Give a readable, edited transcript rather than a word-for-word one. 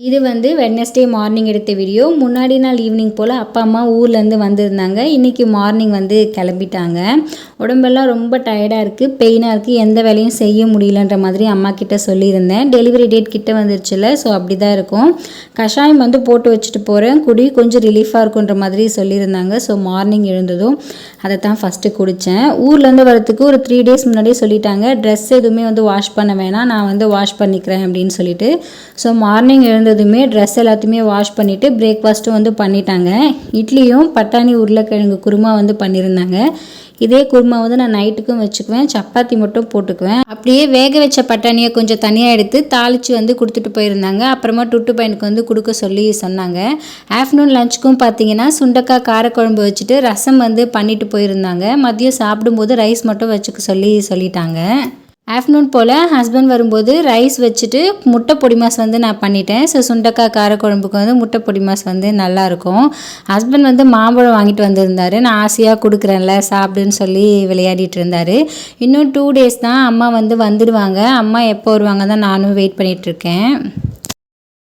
இது வந்து Wednesday morning எடுத்த வீடியோ. முன்னாடி நாள் ஈவினிங் போல் அப்பா அம்மா ஊர்லேருந்து வந்திருந்தாங்க. இன்றைக்கி மார்னிங் வந்து கிளம்பிட்டாங்க. உடம்பெல்லாம் ரொம்ப டயர்டாக இருக்குது, பெயினாக இருக்குது, எந்த வேலையும் செய்ய முடியலன்ற மாதிரி அம்மா கிட்ட சொல்லியிருந்தேன். டெலிவரி டேட் கிட்ட வந்துருச்சுல, ஸோ அப்படி தான் இருக்கும். கஷாயம் வந்து போட்டு வச்சுட்டு போகிறேன், குடி கொஞ்சம் ரிலீஃபாக இருக்குன்ற மாதிரி சொல்லியிருந்தாங்க. ஸோ மார்னிங் எழுந்ததும் அதை தான் ஃபஸ்ட்டு குடித்தேன். ஊர்லேருந்து வரத்துக்கு ஒரு 3 days முன்னாடியே சொல்லிட்டாங்க, ட்ரெஸ் எதுவுமே வந்து வாஷ் பண்ண வேணாம், நான் வந்து வாஷ் பண்ணிக்கிறேன் அப்படின்னு சொல்லிட்டு. ஸோ மார்னிங் எழுந்ததுமே ட்ரெஸ் எல்லாத்தையுமே வாஷ் பண்ணிவிட்டு பிரேக்ஃபாஸ்ட்டும் வந்து பண்ணிட்டாங்க. இட்லியும் பட்டாணி உருளைக்கிழங்கு குருமா வந்து பண்ணியிருந்தாங்க. இதே குருமா வந்து நான் நைட்டுக்கும் வச்சுக்குவேன், சப்பாத்தி மட்டும் போட்டுக்குவேன். அப்படியே வேக வச்ச பட்டாணியை கொஞ்சம் தனியாக எடுத்து தாளித்து வந்து கொடுத்துட்டு போயிருந்தாங்க. அப்புறமா டுட்டு பையனுக்கு வந்து கொடுக்க சொல்லி சொன்னாங்க. ஆஃப்டர்நூன் லஞ்சுக்கும் பார்த்தீங்கன்னா சுண்டக்காய் காரக்குழம்பு வச்சுட்டு ரசம் வந்து பண்ணிட்டு போயிருந்தாங்க. மதியம் சாப்பிடும்போது ரைஸ் மட்டும் வச்சுக்க சொல்லிட்டாங்க. ஆஃப்டர்நூன் போல் ஹஸ்பண்ட் வரும்போது ரைஸ் வச்சுட்டு முட்டை பொடி மாஸ் வந்து நான் பண்ணிட்டேன். ஸோ சுண்டக்காய் காரக்குழம்புக்கு வந்து முட்டை பொடி மாஸ் வந்து நல்லாயிருக்கும். ஹஸ்பண்ட் வந்து மாம்பழம் வாங்கிட்டு வந்திருந்தார். நான் ஆசையாக கொடுக்குறேன்ல சாப்பிடுன்னு சொல்லி விளையாடிட்டு இருந்தார். இன்னும் 2 days தான் அம்மா வந்து வந்துடுவாங்க. அம்மா எப்போ வருவாங்க தான் நானும் வெயிட் பண்ணிகிட்ருக்கேன்.